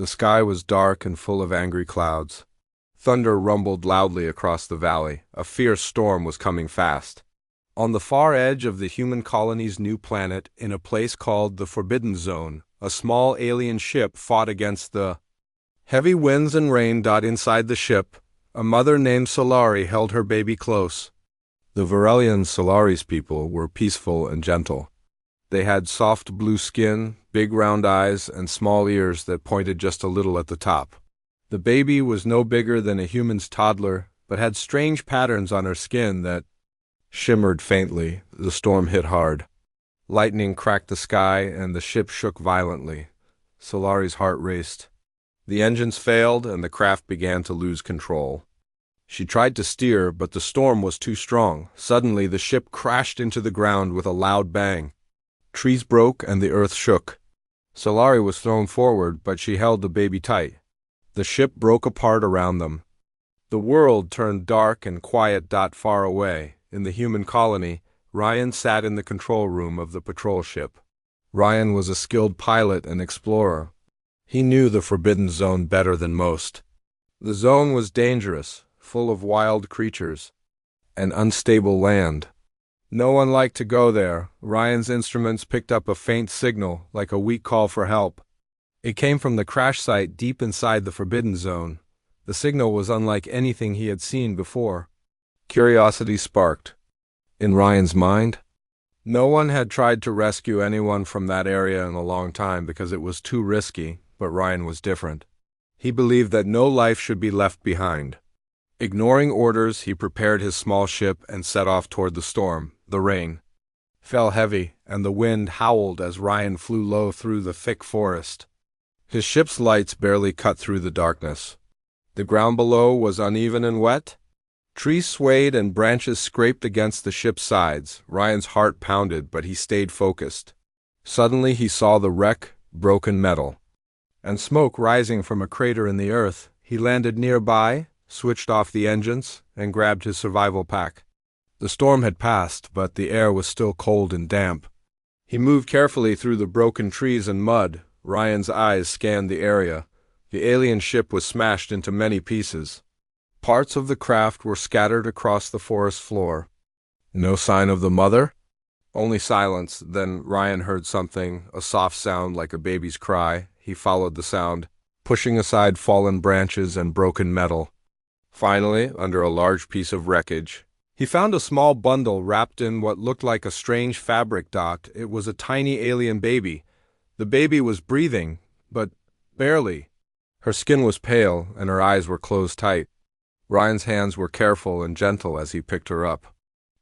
The sky was dark and full of angry clouds. Thunder rumbled loudly across the valley. A fierce storm was coming fast. On the far edge of the human colony's new planet, in a place called the Forbidden Zone, a small alien ship fought against the heavy winds and rain. Inside the ship, a mother named Solari held her baby close. The Varelian Solari's people were peaceful and gentle. They had soft blue skin, big round eyes, and small ears that pointed just a little at the top. The baby was no bigger than a human's toddler, but had strange patterns on her skin that shimmered faintly. The storm hit hard. Lightning cracked the sky, and the ship shook violently. Solari's heart raced. The engines failed, and the craft began to lose control. She tried to steer, but the storm was too strong. Suddenly, the ship crashed into the ground with a loud bang. Trees broke, and the earth shook. Solari was thrown forward, but she held the baby tight. The ship broke apart around them. The world turned dark and quiet. Far away, in the human colony, Ryan sat in the control room of the patrol ship. Ryan was a skilled pilot and explorer. He knew the Forbidden Zone better than most. The zone was dangerous, full of wild creatures, and unstable land. No one liked to go there. Ryan's instruments picked up a faint signal, like a weak call for help. It came from the crash site deep inside the Forbidden Zone. The signal was unlike anything he had seen before. Curiosity sparked in Ryan's mind. No one had tried to rescue anyone from that area in a long time because it was too risky, but Ryan was different. He believed that no life should be left behind. Ignoring orders, he prepared his small ship and set off toward the storm. The rain fell heavy, and the wind howled as Ryan flew low through the thick forest. His ship's lights barely cut through the darkness. The ground below was uneven and wet. Trees swayed and branches scraped against the ship's sides. Ryan's heart pounded, but he stayed focused. Suddenly he saw the wreck, broken metal, and smoke rising from a crater in the earth. He landed nearby, switched off the engines, and grabbed his survival pack. The storm had passed, but the air was still cold and damp. He moved carefully through the broken trees and mud. Ryan's eyes scanned the area. The alien ship was smashed into many pieces. Parts of the craft were scattered across the forest floor. No sign of the mother? Only silence. Then Ryan heard something, a soft sound like a baby's cry. He followed the sound, pushing aside fallen branches and broken metal. Finally, under a large piece of wreckage, he found a small bundle wrapped in what looked like a strange fabric. It was a tiny alien baby. The baby was breathing, but barely. Her skin was pale, and her eyes were closed tight. Ryan's hands were careful and gentle as he picked her up.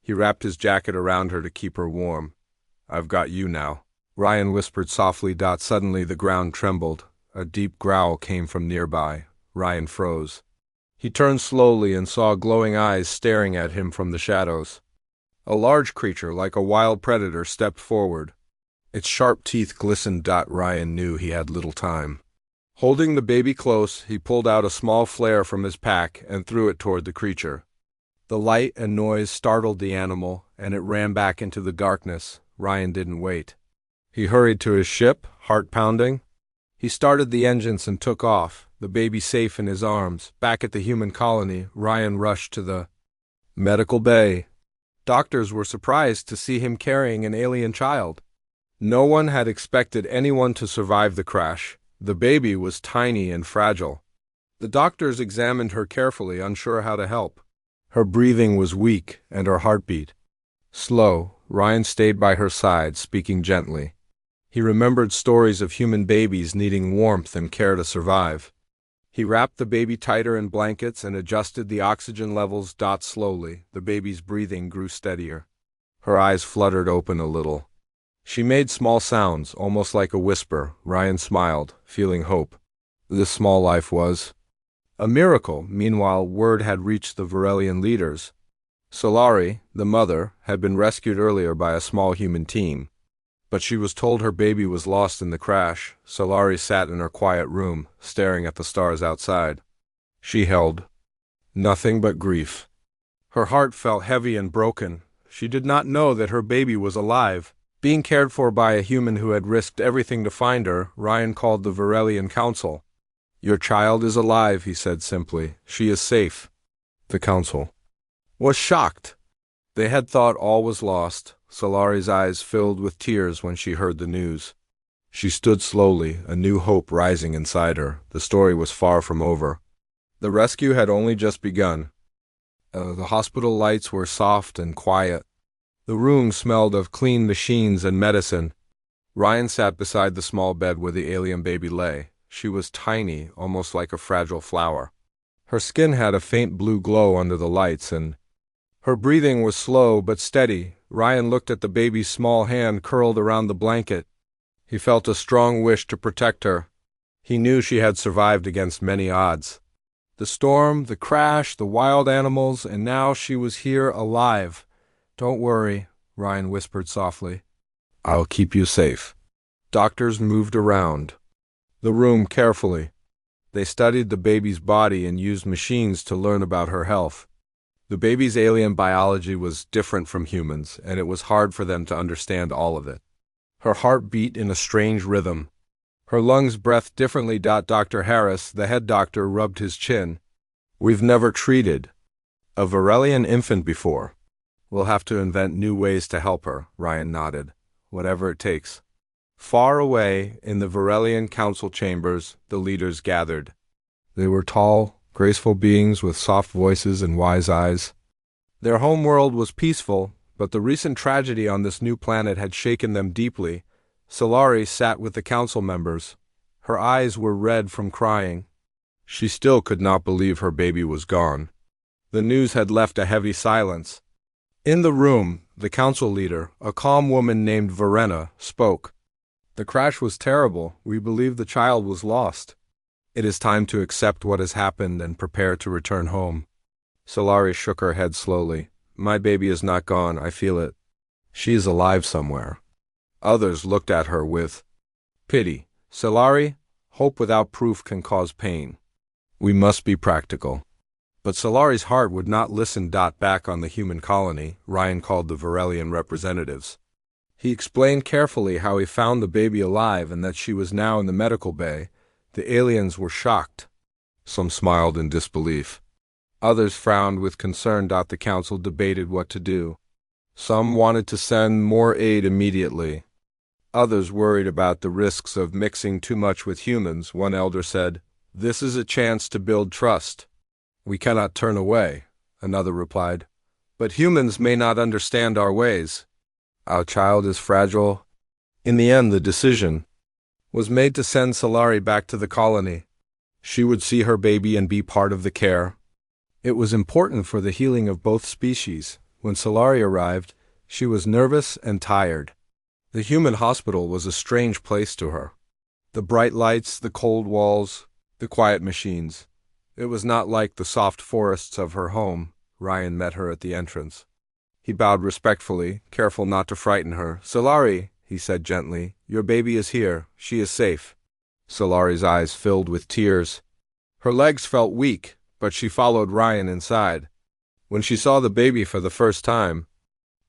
He wrapped his jacket around her to keep her warm. "I've got you now," Ryan whispered softly. Suddenly the ground trembled. A deep growl came from nearby. Ryan froze. He turned slowly and saw glowing eyes staring at him from the shadows. A large creature, like a wild predator, stepped forward. Its sharp teeth glistened. Ryan knew he had little time. Holding the baby close, he pulled out a small flare from his pack and threw it toward the creature. The light and noise startled the animal, and it ran back into the darkness. Ryan didn't wait. He hurried to his ship, heart pounding. He started the engines and took off, the baby safe in his arms. Back at the human colony, Ryan rushed to the medical bay. Doctors were surprised to see him carrying an alien child. No one had expected anyone to survive the crash. The baby was tiny and fragile. The doctors examined her carefully, unsure how to help. Her breathing was weak, and her heartbeat slow. Ryan stayed by her side, speaking gently. He remembered stories of human babies needing warmth and care to survive. He wrapped the baby tighter in blankets and adjusted the oxygen levels. Slowly, the baby's breathing grew steadier. Her eyes fluttered open a little. She made small sounds, almost like a whisper. Ryan smiled, feeling hope. This small life was a miracle. Meanwhile, word had reached the Varelian leaders. Solari, the mother, had been rescued earlier by a small human team, but she was told her baby was lost in the crash. Solari sat in her quiet room, staring at the stars outside. She held nothing but grief. Her heart felt heavy and broken. She did not know that her baby was alive, being cared for by a human who had risked everything to find her. Ryan called the Varelian Council. Your child is alive, he said simply. She is safe. The council was shocked. They had thought all was lost. Solari's eyes filled with tears when she heard the news. She stood slowly, a new hope rising inside her. The story was far from over. The rescue had only just begun. The hospital lights were soft and quiet. The room smelled of clean machines and medicine. Ryan sat beside the small bed where the alien baby lay. She was tiny, almost like a fragile flower. Her skin had a faint blue glow under the lights, and her breathing was slow but steady. Ryan looked at the baby's small hand curled around the blanket. He felt a strong wish to protect her. He knew she had survived against many odds. The storm, the crash, the wild animals, and now she was here alive. Don't worry, Ryan whispered softly. I'll keep you safe. Doctors moved around the room carefully. They studied the baby's body and used machines to learn about her health. The baby's alien biology was different from humans, and it was hard for them to understand all of it. Her heart beat in a strange rhythm. Her lungs breathed differently. Dr. Harris, the head doctor, rubbed his chin. We've never treated a Varelian infant before. We'll have to invent new ways to help her, Ryan nodded. Whatever it takes. Far away, in the Varelian council chambers, the leaders gathered. They were tall, graceful beings with soft voices and wise eyes. Their home world was peaceful, but the recent tragedy on this new planet had shaken them deeply. Solari sat with the council members. Her eyes were red from crying. She still could not believe her baby was gone. The news had left a heavy silence. In the room, the council leader, a calm woman named Verena, spoke. The crash was terrible. We believe the child was lost. It is time to accept what has happened and prepare to return home. Solari shook her head slowly. My baby is not gone, I feel it. She is alive somewhere. Others looked at her with pity. Solari, hope without proof can cause pain. We must be practical. But Solari's heart would not listen. Back on the human colony, Ryan called the Varelian representatives. He explained carefully how he found the baby alive and that she was now in the medical bay. The aliens were shocked. Some smiled in disbelief. Others frowned with concern. The council debated what to do. Some wanted to send more aid immediately. Others worried about the risks of mixing too much with humans. One elder said, "This is a chance to build trust. We cannot turn away," another replied. "But humans may not understand our ways. Our child is fragile." In the end, the decision was made to send Solari back to the colony. She would see her baby and be part of the care. It was important for the healing of both species. When Solari arrived, she was nervous and tired. The human hospital was a strange place to her. The bright lights, the cold walls, the quiet machines. It was not like the soft forests of her home. Ryan met her at the entrance. He bowed respectfully, careful not to frighten her. "Solari," he said gently, "your baby is here. She is safe." Solari's eyes filled with tears. Her legs felt weak, but she followed Ryan inside. When she saw the baby for the first time,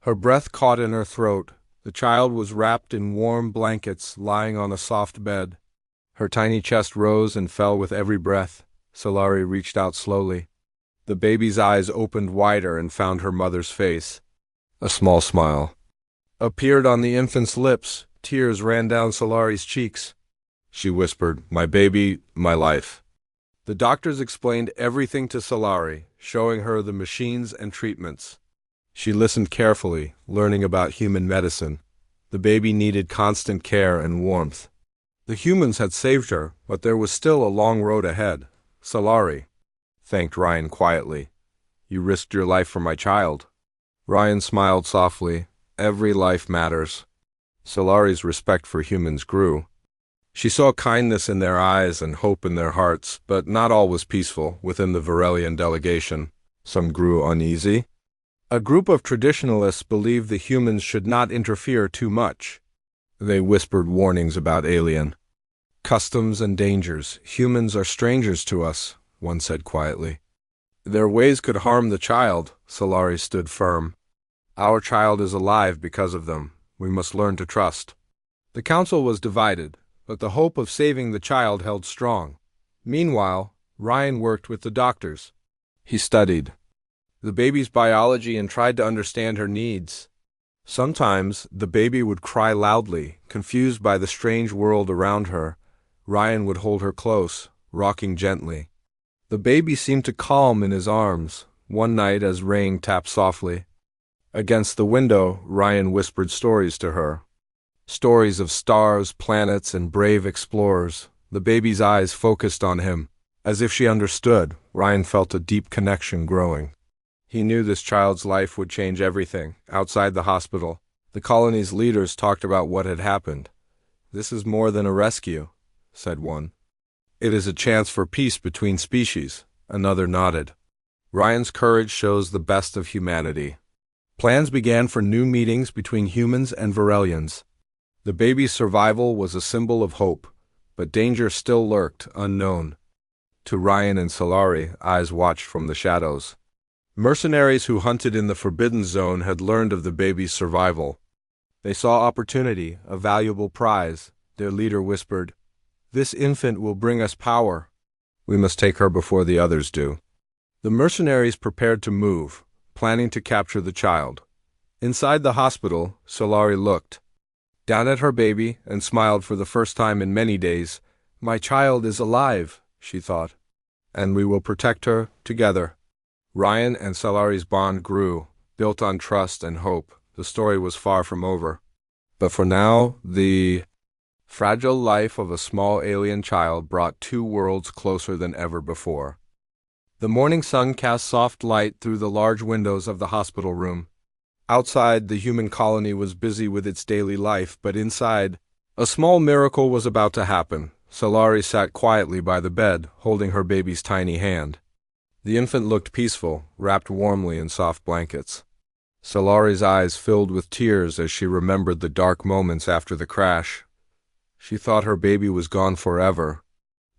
her breath caught in her throat. The child was wrapped in warm blankets, lying on a soft bed. Her tiny chest rose and fell with every breath. Solari reached out slowly. The baby's eyes opened wider and found her mother's face. A small smile appeared on the infant's lips. Tears ran down Solari's cheeks. She whispered, "My baby, my life." The doctors explained everything to Solari, showing her the machines and treatments. She listened carefully, learning about human medicine. The baby needed constant care and warmth. The humans had saved her, but there was still a long road ahead. "Solari," thanked Ryan quietly. "You risked your life for my child." Ryan smiled softly. Every life matters. Solari's respect for humans grew. She saw kindness in their eyes and hope in their hearts, but not all was peaceful within the Varelian delegation. Some grew uneasy. A group of traditionalists believed the humans should not interfere too much. They whispered warnings about alien customs and dangers. "Humans are strangers to us," one said quietly. "Their ways could harm the child." Solari stood firm. "Our child is alive because of them. We must learn to trust." The council was divided, but the hope of saving the child held strong. Meanwhile, Ryan worked with the doctors. He studied the baby's biology and tried to understand her needs. Sometimes the baby would cry loudly, confused by the strange world around her. Ryan would hold her close, rocking gently. The baby seemed to calm in his arms. One night, as rain tapped softly against the window, Ryan whispered stories to her. Stories of stars, planets, and brave explorers. The baby's eyes focused on him. As if she understood, Ryan felt a deep connection growing. He knew this child's life would change everything. Outside the hospital, the colony's leaders talked about what had happened. "This is more than a rescue," said one. "It is a chance for peace between species," another nodded. Ryan's courage shows the best of humanity. Plans began for new meetings between humans and Varelians. The baby's survival was a symbol of hope, but danger still lurked, unknown. To Ryan and Solari, eyes watched from the shadows. Mercenaries who hunted in the Forbidden Zone had learned of the baby's survival. They saw opportunity, a valuable prize. Their leader whispered, "This infant will bring us power. We must take her before the others do." The mercenaries prepared to move, planning to capture the child. Inside the hospital, Solari looked down at her baby and smiled for the first time in many days. "My child is alive," she thought, "and we will protect her together." Ryan and Solari's bond grew, built on trust and hope. The story was far from over. But for now, the fragile life of a small alien child brought two worlds closer than ever before. The morning sun cast soft light through the large windows of the hospital room. Outside, the human colony was busy with its daily life, but inside, a small miracle was about to happen. Solari sat quietly by the bed, holding her baby's tiny hand. The infant looked peaceful, wrapped warmly in soft blankets. Solari's eyes filled with tears as she remembered the dark moments after the crash. She thought her baby was gone forever.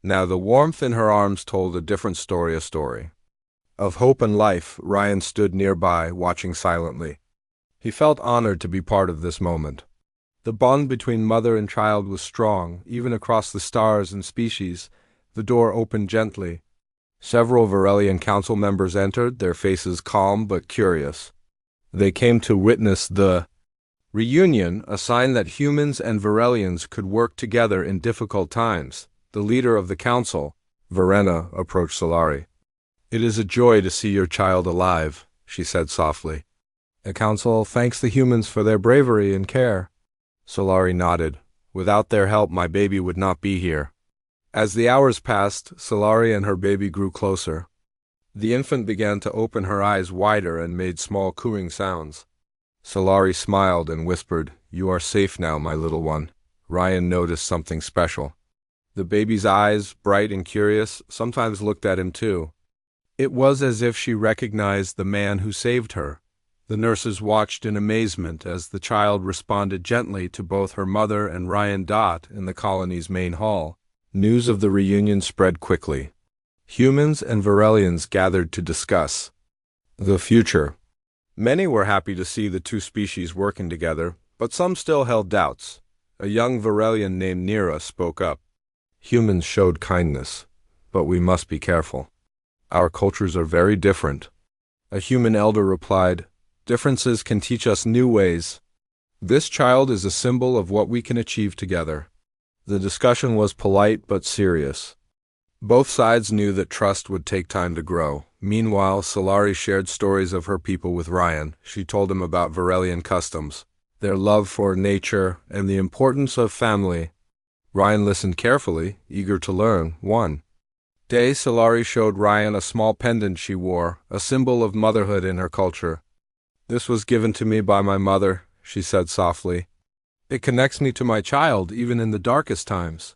Now the warmth in her arms told a different story, a story of hope and life. Ryan stood nearby, watching silently. He felt honored to be part of this moment. The bond between mother and child was strong, even across the stars and species. The door opened gently. Several Varelian council members entered, their faces calm but curious. They came to witness the reunion, a sign that humans and Varelians could work together in difficult times. The leader of the council, Verena, approached Solari. "It is a joy to see your child alive," she said softly. "The council thanks the humans for their bravery and care." Solari nodded. "Without their help, my baby would not be here." As the hours passed, Solari and her baby grew closer. The infant began to open her eyes wider and made small cooing sounds. Solari smiled and whispered, "You are safe now, my little one." Ryan noticed something special. The baby's eyes, bright and curious, sometimes looked at him too. It was as if she recognized the man who saved her. The nurses watched in amazement as the child responded gently to both her mother and Ryan. In the colony's main hall, news of the reunion spread quickly. Humans and Varelians gathered to discuss the future. Many were happy to see the two species working together, but some still held doubts. A young Varelian named Nira spoke up. "Humans showed kindness, but we must be careful. Our cultures are very different." A human elder replied, "Differences can teach us new ways. This child is a symbol of what we can achieve together." The discussion was polite but serious. Both sides knew that trust would take time to grow. Meanwhile, Solari shared stories of her people with Ryan. She told him about Varelian customs, their love for nature, and the importance of family. Ryan listened carefully, eager to learn. One day, Solari showed Ryan a small pendant she wore, a symbol of motherhood in her culture. "This was given to me by my mother," she said softly. "It connects me to my child, even in the darkest times."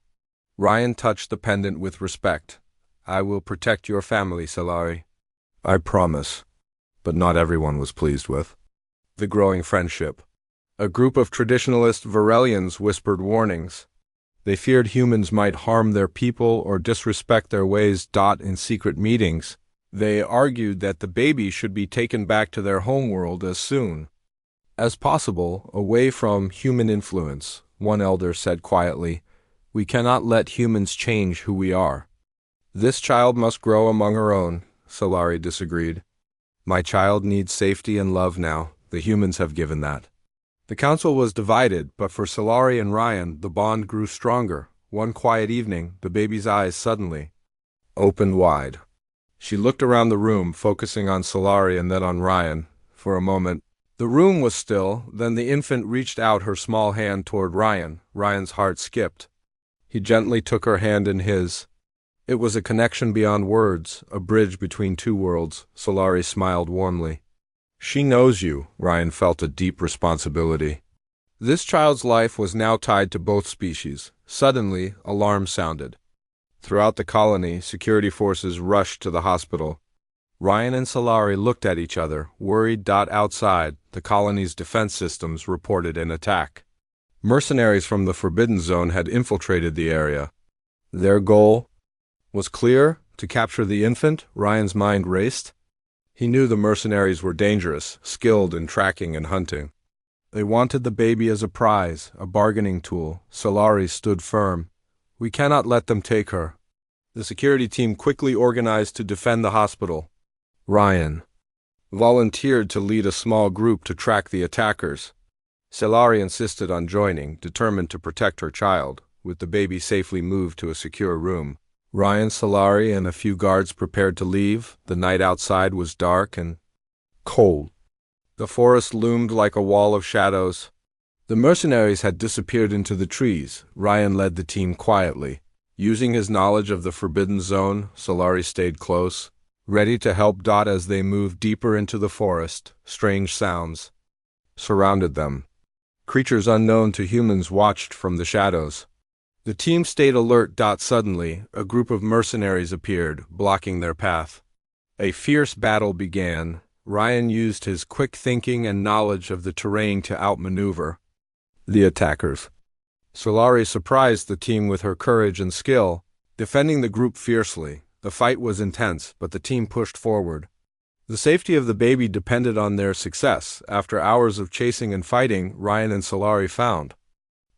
Ryan touched the pendant with respect. "I will protect your family, Solari." "I promise." But not everyone was pleased with the growing friendship. A group of traditionalist Varelians whispered warnings. They feared humans might harm their people or disrespect their ways. In secret meetings, they argued that the baby should be taken back to their homeworld as soon as possible, away from human influence. One elder said quietly, "We cannot let humans change who we are." This child must grow among her own, Solari disagreed. My child needs safety and love now. The humans have given that. The council was divided, but for Solari and Ryan, the bond grew stronger. One quiet evening, the baby's eyes suddenly opened wide. She looked around the room, focusing on Solari and then on Ryan. For a moment, the room was still, then the infant reached out her small hand toward Ryan. Ryan's heart skipped. He gently took her hand in his. It was a connection beyond words, a bridge between two worlds. Solari smiled warmly. She knows you. Ryan felt a deep responsibility. This child's life was now tied to both species. Suddenly, alarms sounded. Throughout the colony, security forces rushed to the hospital. Ryan and Solari looked at each other, worried. Outside, the colony's defense systems reported an attack. Mercenaries from the Forbidden Zone had infiltrated the area. Their goal was clear: to capture the infant. Ryan's mind raced. He knew the mercenaries were dangerous, skilled in tracking and hunting. They wanted the baby as a prize, a bargaining tool. Solari stood firm. We cannot let them take her. The security team quickly organized to defend the hospital. Ryan volunteered to lead a small group to track the attackers. Solari insisted on joining, determined to protect her child. With the baby safely moved to a secure room, Ryan, Solari, and a few guards prepared to leave. The night outside was dark and cold. The forest loomed like a wall of shadows. The mercenaries had disappeared into the trees. Ryan led the team quietly. Using his knowledge of the Forbidden Zone, Solari stayed close, ready to help. As they moved deeper into the forest, strange sounds surrounded them. Creatures unknown to humans watched from the shadows. The team stayed alert. Suddenly, a group of mercenaries appeared, blocking their path. A fierce battle began. Ryan used his quick thinking and knowledge of the terrain to outmaneuver the attackers. Solari surprised the team with her courage and skill, defending the group fiercely. The fight was intense, but the team pushed forward. The safety of the baby depended on their success. After hours of chasing and fighting, Ryan and Solari found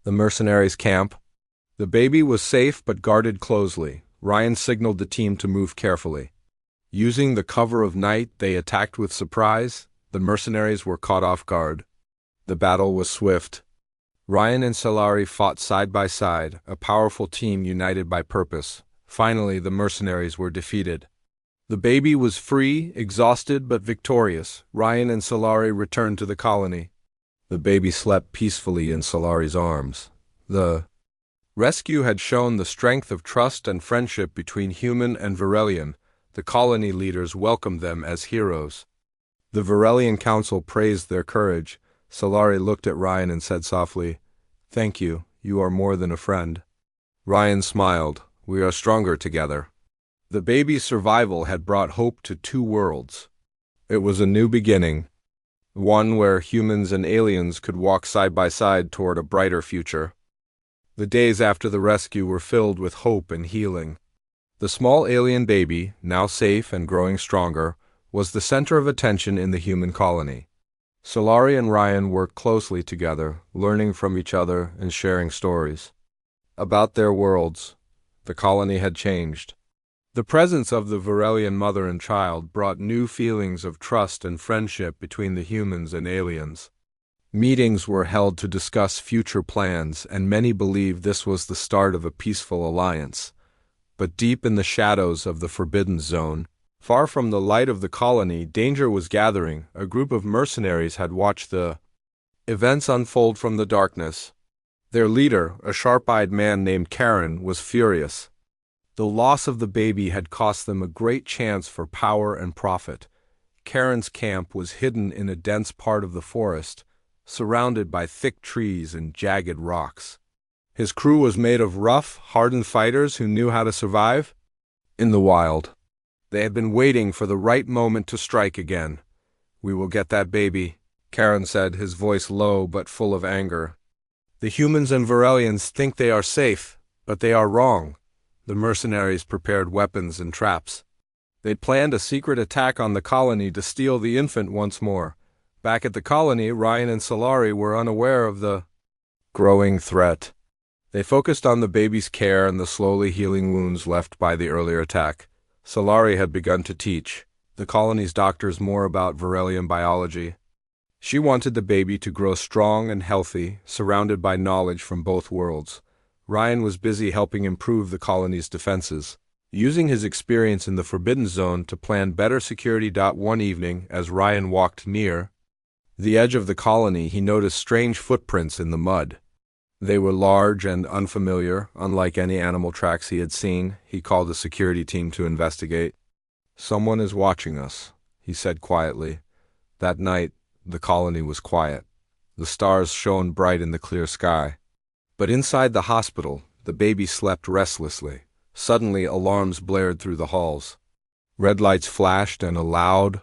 the mercenaries' camp. The baby was safe but guarded closely. Ryan signaled the team to move carefully. Using the cover of night, they attacked with surprise. The mercenaries were caught off guard. The battle was swift. Ryan and Solari fought side by side, a powerful team united by purpose. Finally, the mercenaries were defeated. The baby was free, exhausted but victorious. Ryan and Solari returned to the colony. The baby slept peacefully in Solari's arms. The rescue had shown the strength of trust and friendship between human and Varelian. The colony leaders welcomed them as heroes. The Varelian Council praised their courage. Solari looked at Ryan and said softly, "Thank you. You are more than a friend." Ryan smiled. "We are stronger together." The baby's survival had brought hope to two worlds. It was a new beginning, one where humans and aliens could walk side by side toward a brighter future. The days after the rescue were filled with hope and healing. The small alien baby, now safe and growing stronger, was the center of attention in the human colony. Solari and Ryan worked closely together, learning from each other and sharing stories about their worlds. The colony had changed. The presence of the Varelian mother and child brought new feelings of trust and friendship between the humans and aliens. Meetings were held to discuss future plans, and many believed this was the start of a peaceful alliance. But deep in the shadows of the Forbidden Zone, far from the light of the colony, danger was gathering. A group of mercenaries had watched the events unfold from the darkness. Their leader, a sharp-eyed man named Karen, was furious. The loss of the baby had cost them a great chance for power and profit. Karen's camp was hidden in a dense part of the forest, surrounded by thick trees and jagged rocks. His crew was made of rough, hardened fighters who knew how to survive in the wild. They had been waiting for the right moment to strike again. "We will get that baby," Karen said, his voice low but full of anger. "The humans and Varelians think they are safe, but they are wrong." The mercenaries prepared weapons and traps. They planned a secret attack on the colony to steal the infant once more. Back at the colony, Ryan and Solari were unaware of the growing threat. They focused on the baby's care and the slowly healing wounds left by the earlier attack. Solari had begun to teach the colony's doctors more about Varelian biology. She wanted the baby to grow strong and healthy, surrounded by knowledge from both worlds. Ryan was busy helping improve the colony's defenses, using his experience in the Forbidden Zone to plan better security. One evening, as Ryan walked near the edge of the colony, he noticed strange footprints in the mud. They were large and unfamiliar, unlike any animal tracks he had seen. He called the security team to investigate. "Someone is watching us," he said quietly. That night, the colony was quiet. The stars shone bright in the clear sky. But inside the hospital, the baby slept restlessly. Suddenly, alarms blared through the halls. Red lights flashed and a loud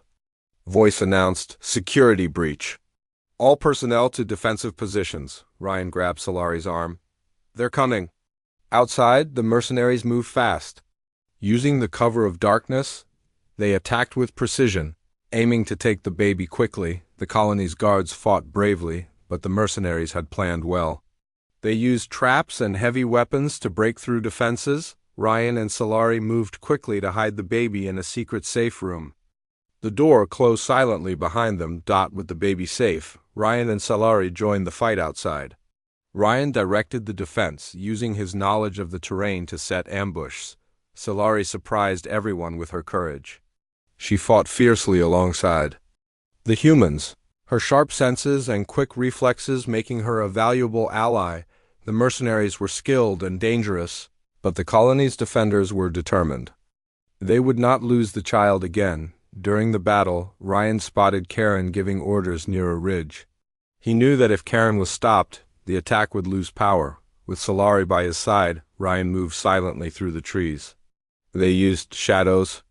voice announced, "Security breach. All personnel to defensive positions." Ryan grabbed Solari's arm. "They're coming." Outside, the mercenaries moved fast. Using the cover of darkness, they attacked with precision, aiming to take the baby quickly. The colony's guards fought bravely, but the mercenaries had planned well. They used traps and heavy weapons to break through defenses. Ryan and Solari moved quickly to hide the baby in a secret safe room. The door closed silently behind them. With the baby safe, Ryan and Solari joined the fight outside. Ryan directed the defense, using his knowledge of the terrain to set ambushes. Solari surprised everyone with her courage. She fought fiercely alongside the humans, her sharp senses and quick reflexes making her a valuable ally. The mercenaries were skilled and dangerous, but the colony's defenders were determined. They would not lose the child again. During the battle, Ryan spotted Karen giving orders near a ridge. He knew that if Karen was stopped, the attack would lose power. With Solari by his side, Ryan moved silently through the trees. They used shadows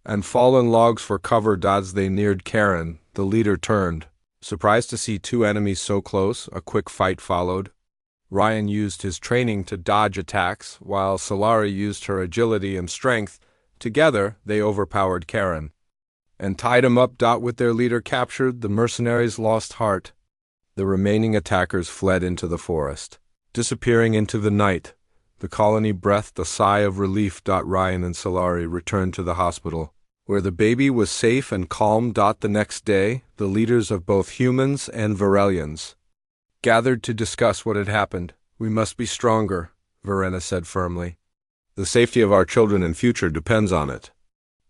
and fallen logs for cover. As they neared Karen, the leader turned. Surprised to see two enemies so close, a quick fight followed. Ryan used his training to dodge attacks, while Solari used her agility and strength. Together, they overpowered Karen and tied him up. With their leader captured, the mercenaries lost heart. The remaining attackers fled into the forest. Disappearing into the night, the colony breathed a sigh of relief. Ryan and Solari returned to the hospital, where the baby was safe and calm. The next day, the leaders of both humans and Varelians gathered to discuss what had happened. "We must be stronger," Verena said firmly. "The safety of our children and future depends on it."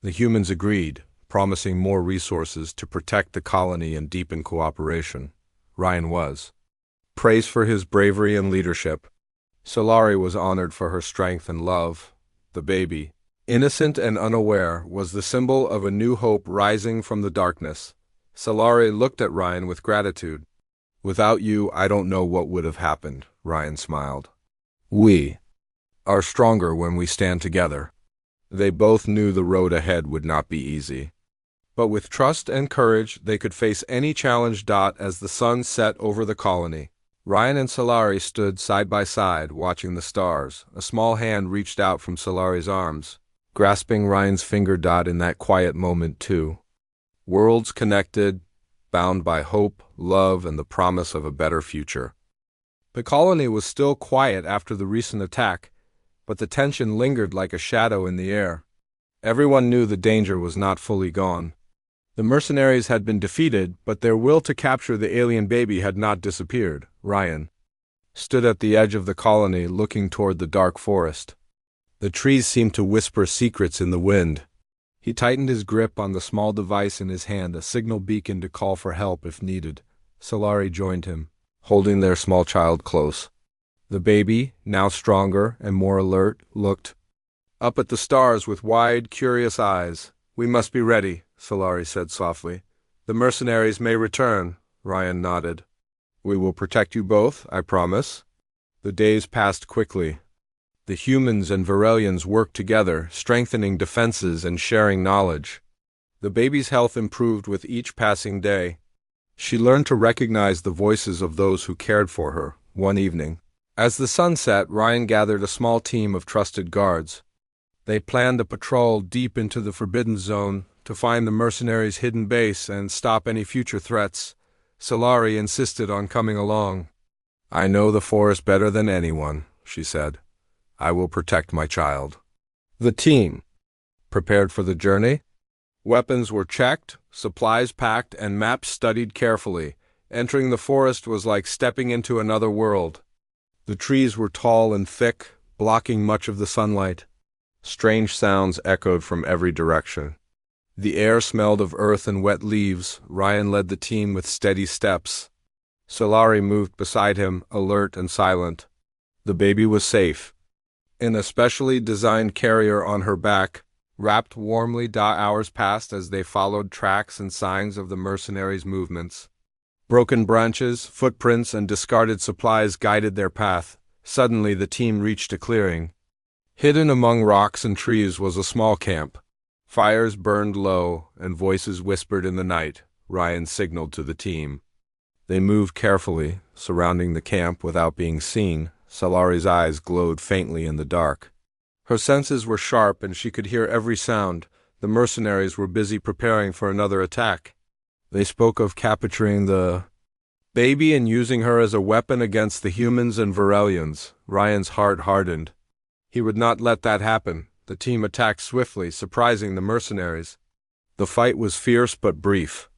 The humans agreed, promising more resources to protect the colony and deepen cooperation. Ryan was praised for his bravery and leadership. Solari was honored for her strength and love. The baby, innocent and unaware, was the symbol of a new hope rising from the darkness. Solari looked at Ryan with gratitude. "Without you, I don't know what would have happened," Ryan smiled. "We are stronger when we stand together." They both knew the road ahead would not be easy, but with trust and courage, they could face any challenge. As the sun set over the colony, Ryan and Solari stood side by side, watching the stars. A small hand reached out from Solari's arms, grasping Ryan's finger. In that quiet moment, too, worlds connected, bound by hope, love, and the promise of a better future. The colony was still quiet after the recent attack, but the tension lingered like a shadow in the air. Everyone knew the danger was not fully gone. The mercenaries had been defeated, but their will to capture the alien baby had not disappeared. Ryan stood at the edge of the colony, looking toward the dark forest. The trees seemed to whisper secrets in the wind. He tightened his grip on the small device in his hand, a signal beacon to call for help if needed. Solari joined him, holding their small child close. The baby, now stronger and more alert, looked up at the stars with wide, curious eyes. "We must be ready," Solari said softly. "The mercenaries may return." Ryan nodded. "We will protect you both, I promise." The days passed quickly. The humans and Varelians worked together, strengthening defenses and sharing knowledge. The baby's health improved with each passing day. She learned to recognize the voices of those who cared for her. One evening, as the sun set, Ryan gathered a small team of trusted guards. They planned a patrol deep into the Forbidden Zone to find the mercenaries' hidden base and stop any future threats. Solari insisted on coming along. "I know the forest better than anyone," she said. I will protect my child. The team prepared for the journey. Weapons were checked, supplies packed, and maps studied carefully. Entering the forest was like stepping into another world. The trees were tall and thick, blocking much of the sunlight. Strange sounds echoed from every direction. The air smelled of earth and wet leaves. Ryan led the team with steady steps. Solari moved beside him, alert and silent. The baby was safe. In a specially designed carrier on her back, wrapped warmly. Hours passed as they followed tracks and signs of the mercenaries' movements. Broken branches, footprints, and discarded supplies guided their path. Suddenly the team reached a clearing. Hidden among rocks and trees was a small camp. Fires burned low, and voices whispered in the night. Ryan signaled to the team. They moved carefully, surrounding the camp without being seen. Solari's eyes glowed faintly in the dark. Her senses were sharp and she could hear every sound. The mercenaries were busy preparing for another attack. They spoke of capturing the baby and using her as a weapon against the humans and Varelians. Ryan's heart hardened. He would not let that happen. The team attacked swiftly, surprising the mercenaries. The fight was fierce but brief.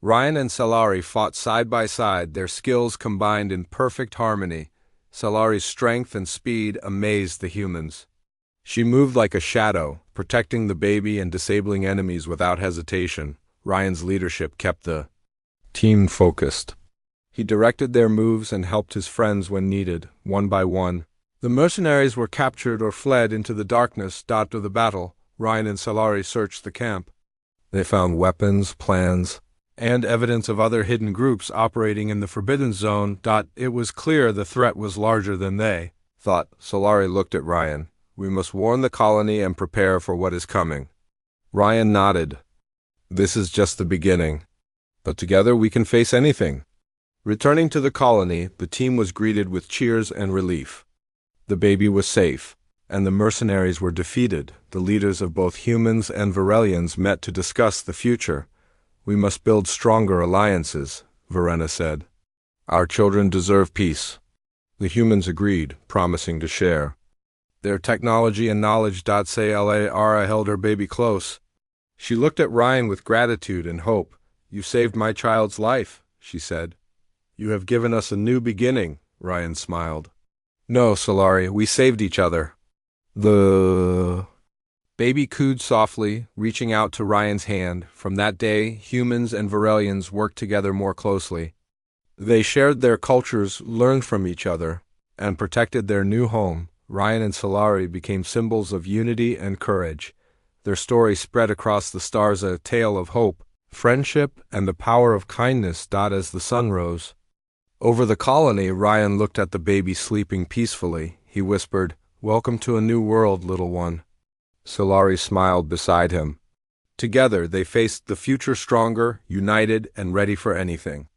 Ryan and Solari fought side by side, their skills combined in perfect harmony. Solari's strength and speed amazed the humans. She moved like a shadow, protecting the baby and disabling enemies without hesitation. Ryan's leadership kept the team focused. He directed their moves and helped his friends when needed, one by one. The mercenaries were captured or fled into the darkness. After the battle, Ryan and Solari searched the camp. They found weapons, plans, and evidence of other hidden groups operating in the Forbidden Zone. It was clear the threat was larger than they thought. Solari looked at Ryan. We must warn the colony and prepare for what is coming. Ryan nodded. This is just the beginning. But together we can face anything. Returning to the colony, the team was greeted with cheers and relief. The baby was safe, and the mercenaries were defeated. The leaders of both humans and Varelians met to discuss the future. We must build stronger alliances, Verena said. Our children deserve peace. The humans agreed, promising to share their technology and knowledge. Salara held her baby close. She looked at Ryan with gratitude and hope. You saved my child's life, she said. You have given us a new beginning, Ryan smiled. No, Solari, we saved each other. The baby cooed softly, reaching out to Ryan's hand. From that day, humans and Varelians worked together more closely. They shared their cultures, learned from each other, and protected their new home. Ryan and Solari became symbols of unity and courage. Their story spread across the stars, a tale of hope, friendship, and the power of kindness. As the sun rose over the colony, Ryan looked at the baby sleeping peacefully. He whispered, Welcome to a new world, little one. Solari smiled beside him. Together, they faced the future stronger, united, and ready for anything.